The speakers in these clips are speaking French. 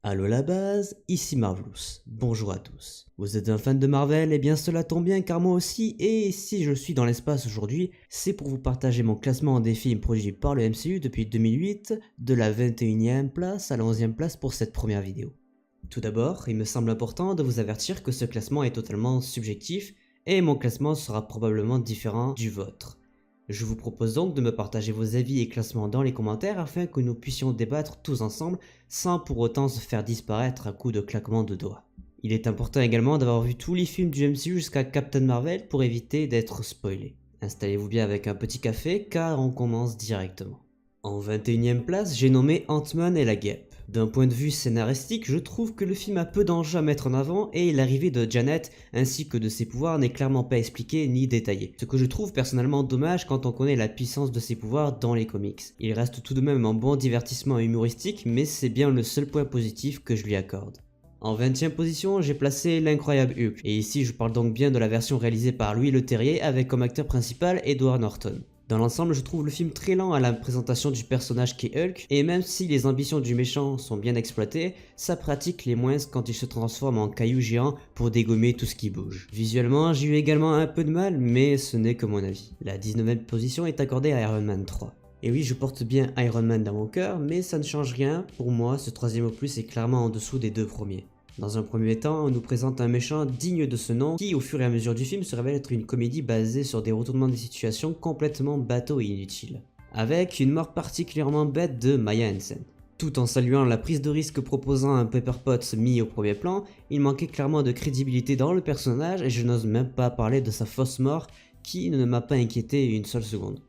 Allo la base, ici Marvelous. Bonjour à tous. Vous êtes un fan de Marvel? Eh bien cela tombe bien car moi aussi, et si je suis dans l'espace aujourd'hui, c'est pour vous partager mon classement des films produits par le MCU depuis 2008, de la 21e place à la 11e place pour cette première vidéo. Tout d'abord, il me semble important de vous avertir que ce classement est totalement subjectif, et mon classement sera probablement différent du vôtre. Je vous propose donc de me partager vos avis et classements dans les commentaires afin que nous puissions débattre tous ensemble sans pour autant se faire disparaître à coups de claquement de doigts. Il est important également d'avoir vu tous les films du MCU jusqu'à Captain Marvel pour éviter d'être spoilé. Installez-vous bien avec un petit café car on commence directement. En 21e place, j'ai nommé Ant-Man et la Guêpe. D'un point de vue scénaristique, je trouve que le film a peu d'enjeux à mettre en avant et l'arrivée de Janet ainsi que de ses pouvoirs n'est clairement pas expliquée ni détaillée. Ce que je trouve personnellement dommage quand on connaît la puissance de ses pouvoirs dans les comics. Il reste tout de même un bon divertissement humoristique, mais c'est bien le seul point positif que je lui accorde. En 20e position, j'ai placé l'incroyable Hulk, et ici je parle donc bien de la version réalisée par Louis Leterrier avec comme acteur principal Edward Norton. Dans l'ensemble, je trouve le film très lent à la présentation du personnage qu'est Hulk, et même si les ambitions du méchant sont bien exploitées, sa pratique les moins quand il se transforme en caillou géant pour dégommer tout ce qui bouge. Visuellement, j'ai eu également un peu de mal, mais ce n'est que mon avis. La 19e position est accordée à Iron Man 3. Et oui, je porte bien Iron Man dans mon cœur, mais ça ne change rien, pour moi, ce troisième opus est clairement en dessous des deux premiers. Dans un premier temps, on nous présente un méchant digne de ce nom qui, au fur et à mesure du film, se révèle être une comédie basée sur des retournements des situations complètement bateaux et inutiles. Avec une mort particulièrement bête de Maya Hansen. Tout en saluant la prise de risque proposant un Pepper Potts mis au premier plan, il manquait clairement de crédibilité dans le personnage et je n'ose même pas parler de sa fausse mort qui ne m'a pas inquiété une seule seconde.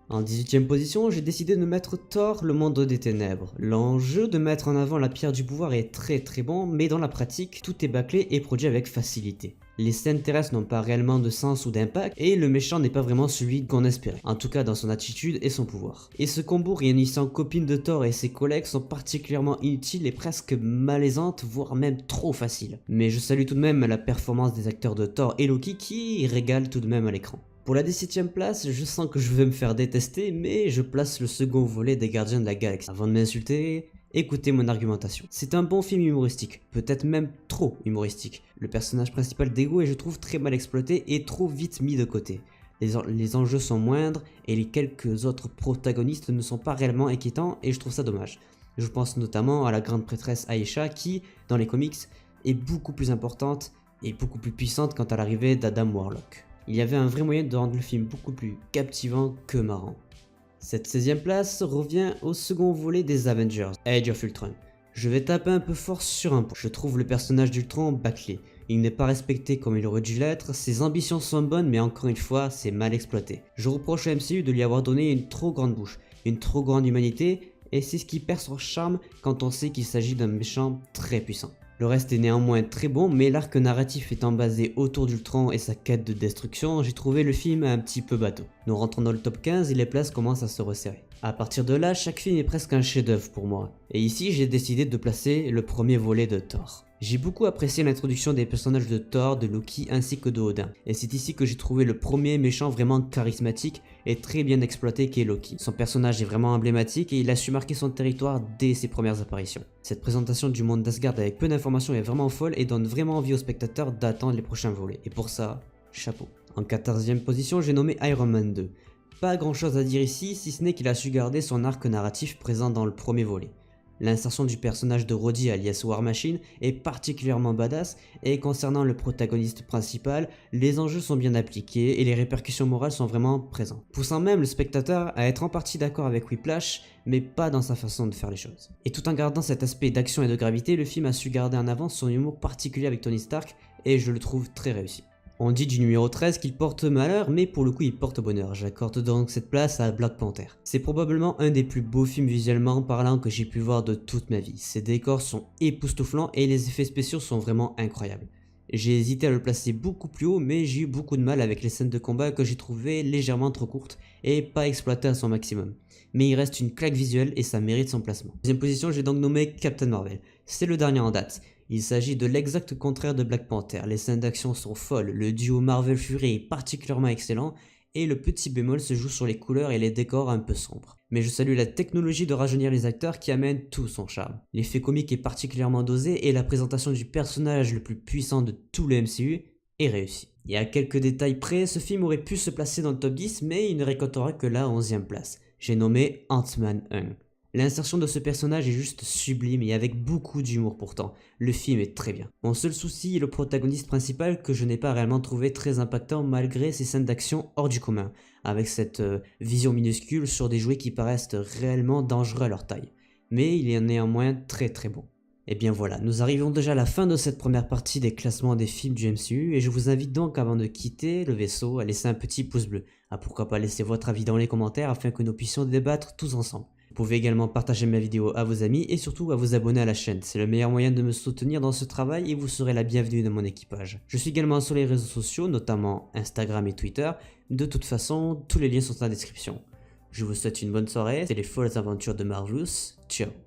En 18e position, j'ai décidé de mettre Thor, le monde des ténèbres. L'enjeu de mettre en avant la pierre du pouvoir est très bon, mais dans la pratique, tout est bâclé et produit avec facilité. Les scènes terrestres n'ont pas réellement de sens ou d'impact, et le méchant n'est pas vraiment celui qu'on espérait, en tout cas dans son attitude et son pouvoir. Et ce combo réunissant copine de Thor et ses collègues sont particulièrement inutiles et presque malaisantes, voire même trop faciles. Mais je salue tout de même la performance des acteurs de Thor et Loki qui régalent tout de même à l'écran. Pour la 17e place, je sens que je vais me faire détester, mais je place le second volet des Gardiens de la Galaxie. Avant de m'insulter, écoutez mon argumentation. C'est un bon film humoristique, peut-être même trop humoristique. Le personnage principal d'Ego est je trouve très mal exploité et trop vite mis de côté. Les enjeux sont moindres et les quelques autres protagonistes ne sont pas réellement inquiétants et je trouve ça dommage. Je pense notamment à la grande prêtresse Aisha qui, dans les comics, est beaucoup plus importante et beaucoup plus puissante quant à l'arrivée d'Adam Warlock. Il y avait un vrai moyen de rendre le film beaucoup plus captivant que marrant. Cette 16e place revient au second volet des Avengers, Age of Ultron. Je vais taper un peu fort sur un point. Je trouve le personnage d'Ultron bâclé. Il n'est pas respecté comme il aurait dû l'être, ses ambitions sont bonnes mais encore une fois, c'est mal exploité. Je reproche au MCU de lui avoir donné une trop grande bouche, une trop grande humanité, et c'est ce qui perd son charme quand on sait qu'il s'agit d'un méchant très puissant. Le reste est néanmoins très bon, mais l'arc narratif étant basé autour d'Ultron et sa quête de destruction, j'ai trouvé le film un petit peu bateau. Nous rentrons dans le top 15 et les places commencent à se resserrer. A partir de là, chaque film est presque un chef-d'œuvre pour moi. Et ici, j'ai décidé de placer le premier volet de Thor. J'ai beaucoup apprécié l'introduction des personnages de Thor, de Loki ainsi que de Odin. Et c'est ici que j'ai trouvé le premier méchant vraiment charismatique et très bien exploité qu'est Loki. Son personnage est vraiment emblématique et il a su marquer son territoire dès ses premières apparitions. Cette présentation du monde d'Asgard avec peu d'informations est vraiment folle et donne vraiment envie aux spectateurs d'attendre les prochains volets. Et pour ça, chapeau. En 14e position, j'ai nommé Iron Man 2. Pas grand chose à dire ici, si ce n'est qu'il a su garder son arc narratif présent dans le premier volet. L'insertion du personnage de Rhodey alias War Machine est particulièrement badass et concernant le protagoniste principal, les enjeux sont bien appliqués et les répercussions morales sont vraiment présentes, poussant même le spectateur à être en partie d'accord avec Whiplash, mais pas dans sa façon de faire les choses. Et tout en gardant cet aspect d'action et de gravité, le film a su garder en avant son humour particulier avec Tony Stark et je le trouve très réussi. On dit du numéro 13 qu'il porte malheur, mais pour le coup il porte bonheur. J'accorde donc cette place à Black Panther. C'est probablement un des plus beaux films visuellement parlant que j'ai pu voir de toute ma vie. Ses décors sont époustouflants et les effets spéciaux sont vraiment incroyables. J'ai hésité à le placer beaucoup plus haut, mais j'ai eu beaucoup de mal avec les scènes de combat que j'ai trouvées légèrement trop courtes et pas exploitées à son maximum. Mais il reste une claque visuelle et ça mérite son placement. Deuxième position, j'ai donc nommé Captain Marvel. C'est le dernier en date. Il s'agit de l'exact contraire de Black Panther, les scènes d'action sont folles, le duo Marvel Fury est particulièrement excellent et le petit bémol se joue sur les couleurs et les décors un peu sombres. Mais je salue la technologie de rajeunir les acteurs qui amène tout son charme. L'effet comique est particulièrement dosé et la présentation du personnage le plus puissant de tout le MCU est réussie. Et à quelques détails près, ce film aurait pu se placer dans le top 10 mais il ne récoltera que la 11e place. J'ai nommé Ant-Man 1. L'insertion de ce personnage est juste sublime et avec beaucoup d'humour pourtant. Le film est très bien. Mon seul souci est le protagoniste principal que je n'ai pas réellement trouvé très impactant malgré ses scènes d'action hors du commun, avec cette vision minuscule sur des jouets qui paraissent réellement dangereux à leur taille. Mais il est néanmoins très bon. Et bien voilà, nous arrivons déjà à la fin de cette première partie des classements des films du MCU et je vous invite donc avant de quitter le vaisseau à laisser un petit pouce bleu. Pourquoi pas laisser votre avis dans les commentaires afin que nous puissions débattre tous ensemble. Vous pouvez également partager ma vidéo à vos amis et surtout à vous abonner à la chaîne, c'est le meilleur moyen de me soutenir dans ce travail et vous serez la bienvenue dans mon équipage. Je suis également sur les réseaux sociaux, notamment Instagram et Twitter, de toute façon tous les liens sont dans la description. Je vous souhaite une bonne soirée, c'est les folles aventures de Marvelous, ciao.